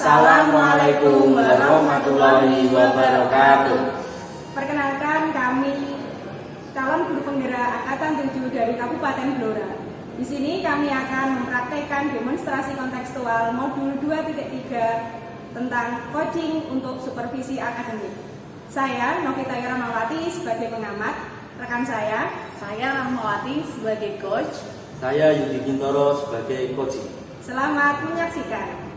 Assalamualaikum warahmatullahi wabarakatuh. Perkenalkan, kami calon guru penggerak Angkatan 7 dari Kabupaten Blora. Di sini kami akan mempraktekkan demonstrasi kontekstual modul 2.3 tentang coaching untuk supervisi akademik. Saya Novita Rahmawati sebagai pengamat, rekan saya Rahmawati sebagai coach. Saya Yudi Bintoro sebagai coaching. Selamat menyaksikan.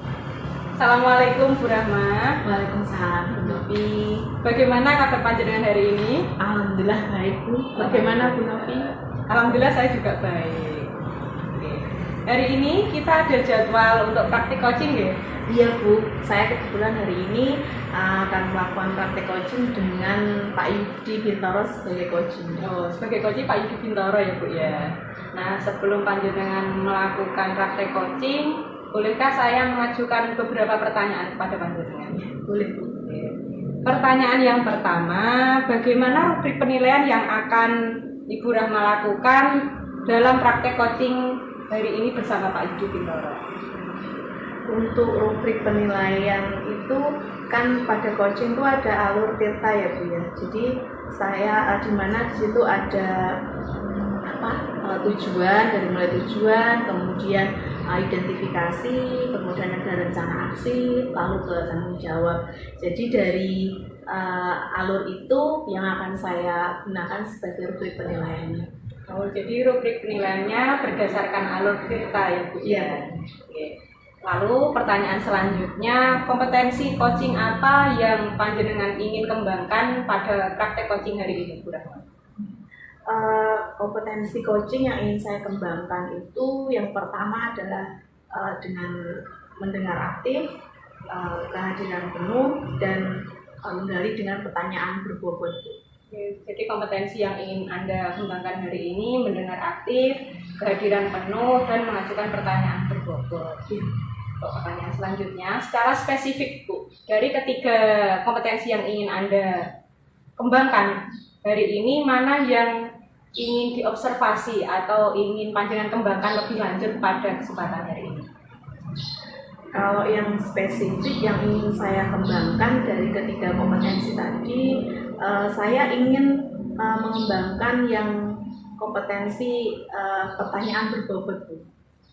Assalamualaikum Bu Rahma. Waalaikumsalam Bu Novi. Bagaimana kabar panjenengan hari ini? Alhamdulillah baik Bu. Bagaimana Bu Novi? Alhamdulillah saya juga baik. Oke. Hari ini kita ada jadwal untuk praktik coaching ya? Iya Bu, saya kebetulan hari ini akan melakukan praktek coaching dengan Pak Yudi Bintoro sebagai coaching. Oh, sebagai coaching Pak Yudi Bintoro ya Bu ya. Nah, sebelum panjenengan melakukan praktek coaching, bolehkah saya mengajukan beberapa pertanyaan kepada panjenengan? Boleh Bu. Pertanyaan yang pertama, bagaimana rubrik penilaian yang akan Ibu Rahma lakukan dalam praktek coaching hari ini bersama Pak Yudi Bintoro? Untuk rubrik penilaian itu kan pada coaching itu ada alur tirta ya Bu ya. Jadi saya di mana di situ ada tujuan, dari mulai tujuan, kemudian identifikasi, kemudian ada rencana aksi, lalu ke tanggung jawab. Jadi dari alur itu yang akan saya gunakan sebagai rubrik penilaiannya. Oh, jadi rubrik penilaiannya berdasarkan alur tirta ya Bu? Iya. Oke. Lalu pertanyaan selanjutnya, kompetensi coaching apa yang panjenengan ingin kembangkan pada praktek coaching hari ini Bu Rahma? Kompetensi coaching yang ingin saya kembangkan itu yang pertama adalah dengan mendengar aktif, kehadiran penuh, dan menggali dengan pertanyaan berbobot. Jadi kompetensi yang ingin Anda kembangkan hari ini mendengar aktif, kehadiran penuh, dan mengajukan pertanyaan berbobot. Untuk pertanyaan selanjutnya, secara spesifik Bu, dari ketiga kompetensi yang ingin Anda kembangkan hari ini, mana yang ingin diobservasi atau ingin panjenengan kembangkan lebih lanjut pada kesempatan hari ini? Kalau yang spesifik yang ingin saya kembangkan dari ketiga kompetensi tadi, saya ingin mengembangkan yang kompetensi pertanyaan berbobot Bu.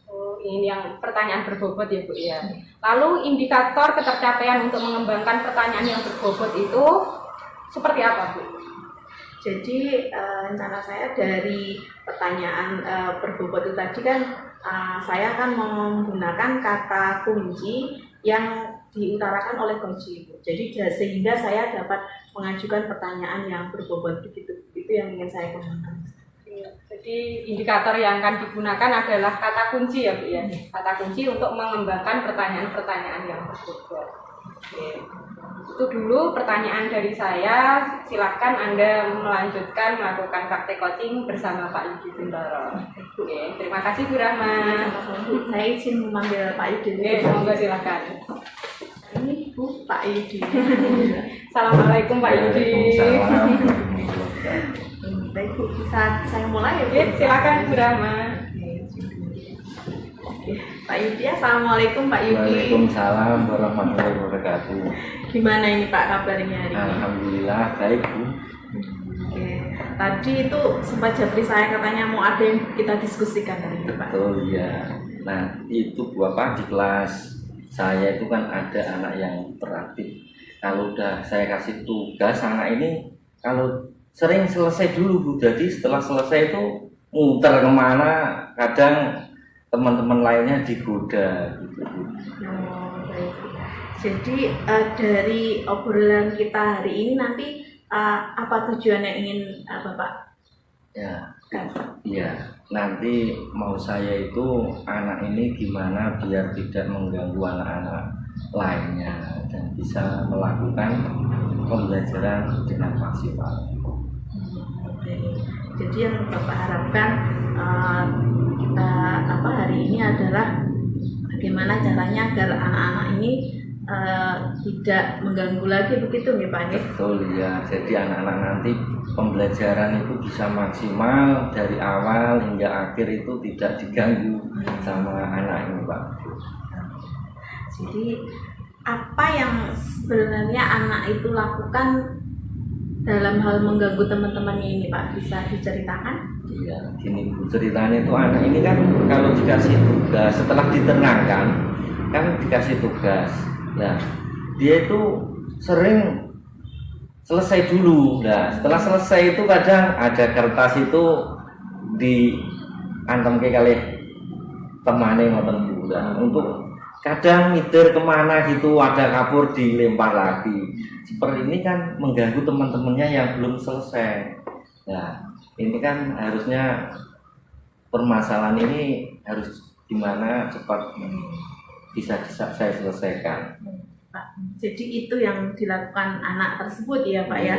Oh, ini yang pertanyaan berbobot ya Bu ya. Lalu indikator ketercapaian untuk mengembangkan pertanyaan yang berbobot itu seperti apa Bu? Jadi rencana saya dari pertanyaan berbobot itu tadi kan saya akan menggunakan kata kunci yang diutarakan oleh coach Ibu. Jadi sehingga saya dapat mengajukan pertanyaan yang berbobot begitu. Itu yang ingin saya kembangkan. Jadi indikator yang akan digunakan adalah kata kunci ya Bu ya. Kata kunci untuk mengembangkan pertanyaan-pertanyaan yang berbobot. Oke. Itu dulu pertanyaan dari saya. Silakan Anda melanjutkan melakukan praktek coaching bersama Pak Yudi Bintoro. Oke, terima kasih Bu Rahma. Saya izin memanggil Pak Yudi. Monggo silakan. Ini Bu Pak Yudi. Assalamualaikum Pak Yudi. Baik Bu, bisa saya mulai ya Bu? Silakan Bu Rahma. Pak Yudi, Assalamualaikum Pak Yudi. Waalaikumsalam warahmatullahi wabarakatuh. Gimana ini Pak kabarnya hari ini? Alhamdulillah baik Bu. Oke. Tadi itu sempat japri saya katanya mau ada yang kita diskusikan hari ini Pak. Betul ya. Nah itu Bu apa di kelas saya itu kan ada anak yang beraktif. Kalau udah saya kasih tugas anak ini kalau sering selesai dulu Bu. Jadi setelah selesai itu muter kemana, kadang teman-teman lainnya digoda gitu Bu. Oh, baik. Jadi dari obrolan kita hari ini nanti apa tujuan yang ingin Bapak? Ya, iya. Nanti mau saya itu anak ini gimana biar tidak mengganggu anak-anak lainnya dan bisa melakukan pembelajaran dengan maksimal. Jadi yang Bapak harapkan kita hari ini adalah bagaimana caranya agar anak-anak ini tidak mengganggu lagi begitu ya Pak? Betul ya. Jadi anak-anak nanti pembelajaran itu bisa maksimal dari awal hingga akhir itu tidak diganggu sama anak ini Pak. Jadi apa yang sebenarnya anak itu lakukan dalam hal mengganggu teman-temannya ini Pak, bisa diceritakan? Iya, gini Bu, ceritanya itu anak ini kan kalau dikasih tugas, setelah ditenangkan, kan dikasih tugas. Nah, dia itu sering selesai dulu. Nah, setelah selesai itu kadang ada kertas itu diantem ke kali temane ngoten Bu. Nah, untuk kadang mitir kemana gitu, ada kapur dilempar lagi. Seperti ini kan mengganggu teman-temannya yang belum selesai. Nah, ini kan harusnya permasalahan ini harus gimana cepat bisa saya selesaikan. Pak, jadi itu yang dilakukan anak tersebut ya Pak ya.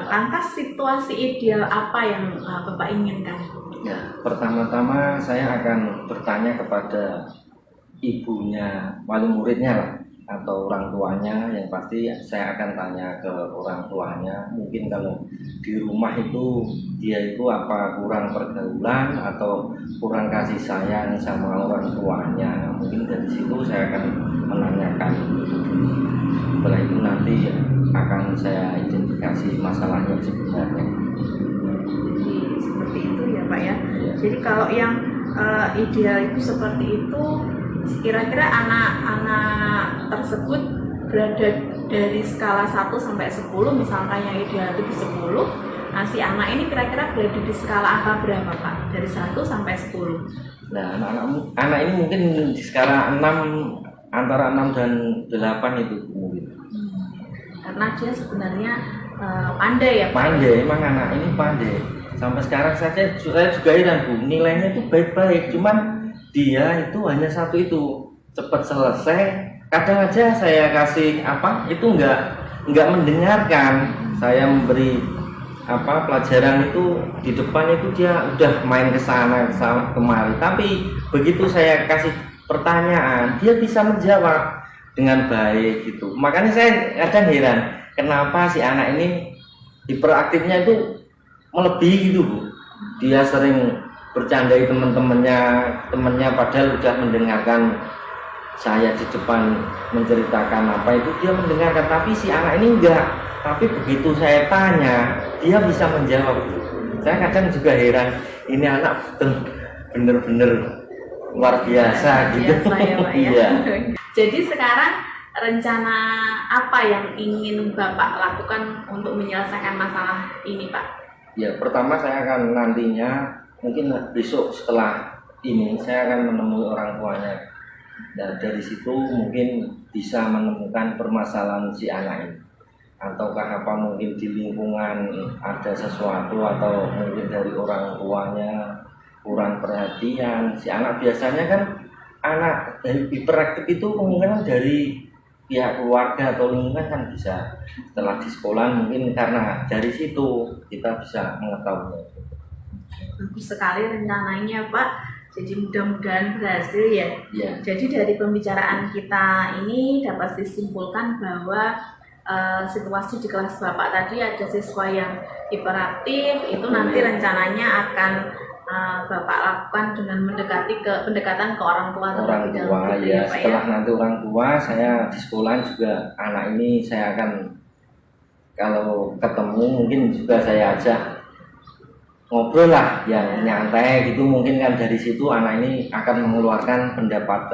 Lantas situasi ideal apa yang Bapak inginkan? Ya, pertama-tama saya akan bertanya kepada ibunya, wali muridnya lah, atau orang tuanya. Yang pasti saya akan tanya ke orang tuanya, mungkin kalau di rumah itu dia itu apa kurang pergaulan atau kurang kasih sayang sama orang tuanya. Mungkin dari situ saya akan menanyakan. Setelah itu nanti akan saya identifikasi masalahnya sebenarnya. Jadi seperti itu ya Pak ya. Ya. Jadi kalau yang ideal itu seperti itu, kira-kira anak-anak tersebut berada dari skala 1 sampai 10, misalkan yang ideal itu di 10. Nah, si anak ini kira-kira berada di skala angka berapa Pak? Dari 1 sampai 10. Nah, anak ini mungkin di skala 6, antara 6 dan 8 itu mungkin. Karena dia sebenarnya pandai ya Pak. Pandai, emang anak ini pandai. Sampai sekarang saya juga heran Bu, nilainya itu baik-baik, cuman dia itu hanya satu itu, cepat selesai. Kadang aja saya kasih apa itu nggak mendengarkan. Saya memberi apa pelajaran itu di depan itu dia udah main ke sana kemari. Tapi begitu saya kasih pertanyaan, dia bisa menjawab dengan baik gitu. Makanya saya kadang heran, kenapa si anak ini hiperaktifnya itu melebihi gitu Bu. Dia sering bercandai temannya padahal udah mendengarkan saya di depan menceritakan apa itu, dia mendengarkan, tapi si anak ini enggak. Tapi begitu saya tanya, dia bisa menjawab. Saya kadang juga heran, ini anak bener-bener luar biasa gitu. Biasa ya Pak ya. Iya. Jadi sekarang rencana apa yang ingin Bapak lakukan untuk menyelesaikan masalah ini Pak? Ya, pertama saya akan nantinya mungkin besok setelah ini saya akan menemui orang tuanya. Dan dari situ mungkin bisa menemukan permasalahan si anak ini. Ataukah apa mungkin di lingkungan ada sesuatu, atau mungkin dari orang tuanya kurang perhatian. Si anak biasanya kan anak dari hiperaktif itu kemungkinan dari pihak keluarga atau lingkungan kan bisa. Setelah di sekolah mungkin karena dari situ kita bisa mengetahui. Bagus sekali rencananya Pak. Jadi mudah-mudahan berhasil ya. Ya. Jadi dari pembicaraan kita ini dapat disimpulkan bahwa situasi di kelas Bapak tadi ada siswa yang hiperaktif, itu nanti rencananya akan Bapak lakukan dengan pendekatan ke orang tua Orang terlebih tua dahulu, ya. Pak Setelah nanti orang tua, saya di sekolah juga anak ini saya akan kalau ketemu mungkin juga saya ajak ngobrol lah yang nyantai gitu, mungkin kan dari situ anak ini akan mengeluarkan pendapat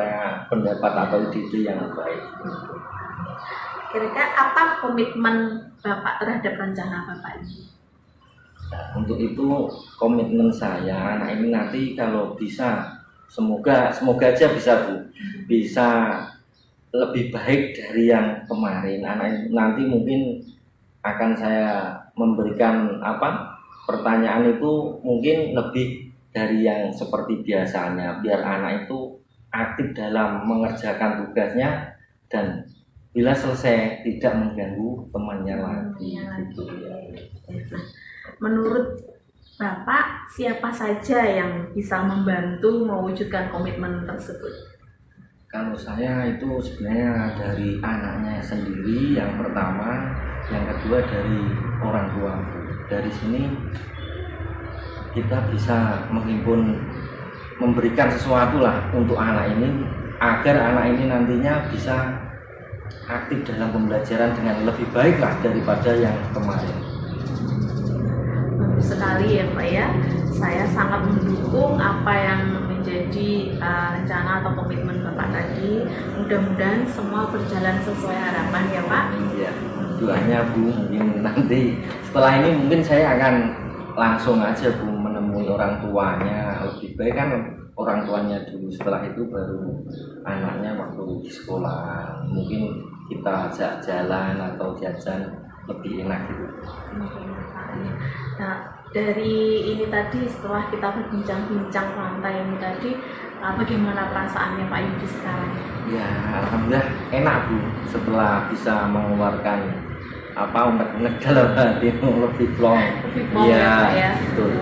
atau ide yang baik. Kira-kira apa komitmen Bapak terhadap rencana Bapak ini? Nah, untuk itu komitmen saya anak ini nanti kalau bisa, semoga aja bisa Bu, bisa lebih baik dari yang kemarin. Anak ini nanti mungkin akan saya memberikan pertanyaan itu mungkin lebih dari yang seperti biasanya, biar anak itu aktif dalam mengerjakan tugasnya dan bila selesai tidak mengganggu temannya lagi. Menurut Bapak, siapa saja yang bisa membantu mewujudkan komitmen tersebut? Kalau saya itu sebenarnya dari anaknya sendiri yang pertama, yang kedua dari orang tua. Dari sini kita bisa menghimpun, memberikan sesuatu lah untuk anak ini, agar anak ini nantinya bisa aktif dalam pembelajaran dengan lebih baik lah daripada yang kemarin. Bagus sekali ya Pak ya. Saya sangat mendukung apa yang menjadi rencana atau komitmen Bapak tadi. Mudah-mudahan semua berjalan sesuai harapan ya Pak. Iya, doanya Bu, mungkin nanti setelah ini mungkin saya akan langsung aja Bu menemui orang tuanya. Lebih baik kan orang tuanya dulu, setelah itu baru anaknya waktu di sekolah. Mungkin kita ajak jalan atau jajan lebih enak gitu. Nah, dari ini tadi setelah kita berbincang-bincang santai ini tadi, bagaimana perasaannya Pak Yudi sekarang? Ya, alhamdulillah enak Bu, setelah bisa mengeluarkan unek-unek dalam hati lebih plong. Lebih plong ya Pak ya? Betul.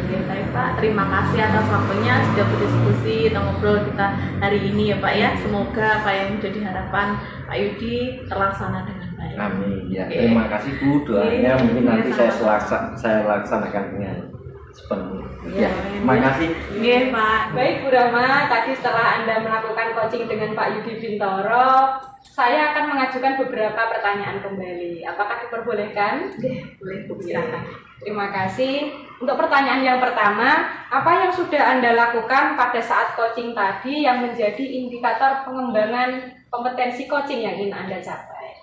Oke, baik Pak, terima kasih atas waktunya sudah berdiskusi atau ngobrol kita hari ini ya Pak ya. Semoga apa yang menjadi harapan Pak Yudi terlaksana dengan baik. Amin ya. Oke. Terima kasih Bu, doanya Oke, mungkin nanti sama-sama. saya laksanakan dengan sepenuhnya. Ya, Terima kasih. Oke Pak. Baik Bu Rama, tadi setelah Anda melakukan coaching dengan Pak Yudi Bintoro, saya akan mengajukan beberapa pertanyaan kembali. Apakah diperbolehkan? Boleh Bu, silakan. Terima kasih. Untuk pertanyaan yang pertama, apa yang sudah Anda lakukan pada saat coaching tadi yang menjadi indikator pengembangan kompetensi coaching yang ingin Anda capai?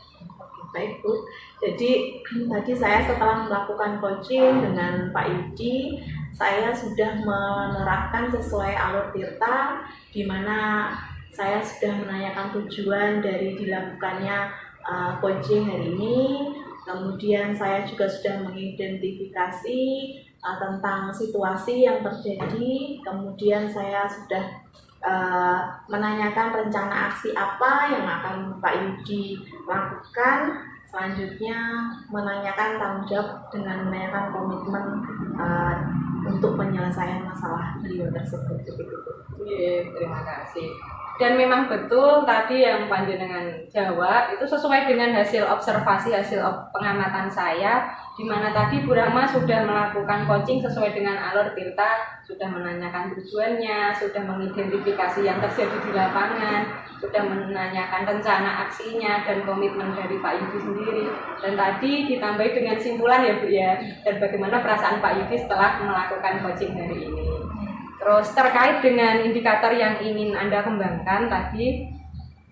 Baik Bu, jadi tadi saya setelah melakukan coaching dengan Pak Yudi, saya sudah menerapkan sesuai alur Tirta, di mana saya sudah menanyakan tujuan dari dilakukannya coaching hari ini. Kemudian saya juga sudah mengidentifikasi tentang situasi yang terjadi. Kemudian saya sudah menanyakan rencana aksi apa yang akan Pak Yudi lakukan. Selanjutnya menanyakan tanggung jawab dengan menanyakan komitmen untuk penyelesaian masalah beliau tersebut. Terima kasih. Dan memang betul tadi yang panjenengan jawab itu sesuai dengan hasil observasi, hasil pengamatan saya, di mana tadi Bu Rahma sudah melakukan coaching sesuai dengan alur Tirta, sudah menanyakan tujuannya, sudah mengidentifikasi yang terjadi di lapangan, sudah menanyakan rencana aksinya dan komitmen dari Pak Yudi sendiri. Dan tadi ditambahi dengan simpulan ya Bu ya, dan bagaimana perasaan Pak Yudi setelah melakukan coaching hari ini. Terus terkait dengan indikator yang ingin Anda kembangkan tadi,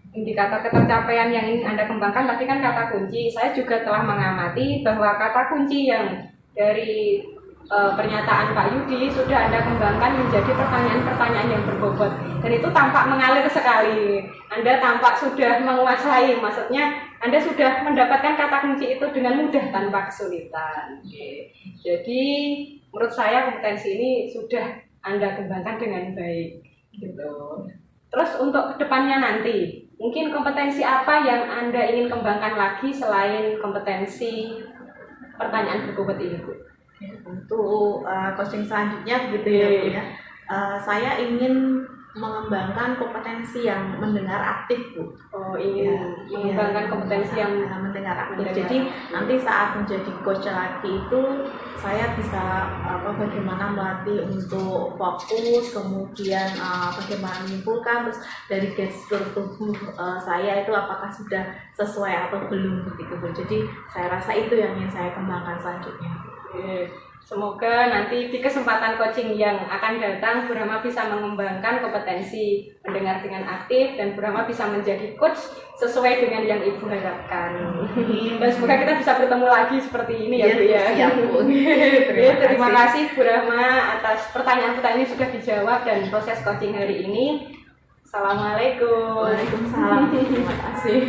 indikator ketercapaian yang ingin Anda kembangkan tadi kan kata kunci. Saya juga telah mengamati bahwa kata kunci yang dari pernyataan Pak Yudi sudah Anda kembangkan menjadi pertanyaan-pertanyaan yang berbobot. Dan itu tampak mengalir sekali. Anda tampak sudah menguasai, maksudnya Anda sudah mendapatkan kata kunci itu dengan mudah tanpa kesulitan. Jadi menurut saya kompetensi ini sudah Anda kembangkan dengan baik gitu. Terus untuk kedepannya nanti, mungkin kompetensi apa yang Anda ingin kembangkan lagi selain kompetensi pertanyaan berbobot ini, Bu? Untuk coaching selanjutnya begitu ya Bu ya. Saya ingin mengembangkan kompetensi yang mendengar aktif Bu. Oh, ingin mengembangkan kompetensi yang mendengar aktif. Jadi nanti saat menjadi coach lagi itu saya bisa bagaimana melatih untuk fokus, kemudian bagaimana menyimpulkan, terus dari gestur tubuh saya itu apakah sudah sesuai atau belum begitu Bu. Jadi saya rasa itu yang ingin saya kembangkan selanjutnya. Semoga nanti di kesempatan coaching yang akan datang, Bu Rahma bisa mengembangkan kompetensi mendengar dengan aktif dan Bu Rahma bisa menjadi coach sesuai dengan yang Ibu harapkan. Dan semoga kita bisa bertemu lagi seperti ini ya Bu ya. Siap, Bu. Terima kasih Bu Rahma atas pertanyaan-pertanyaan ini sudah dijawab dan proses coaching hari ini. Assalamualaikum. Waalaikumsalam. Terima kasih.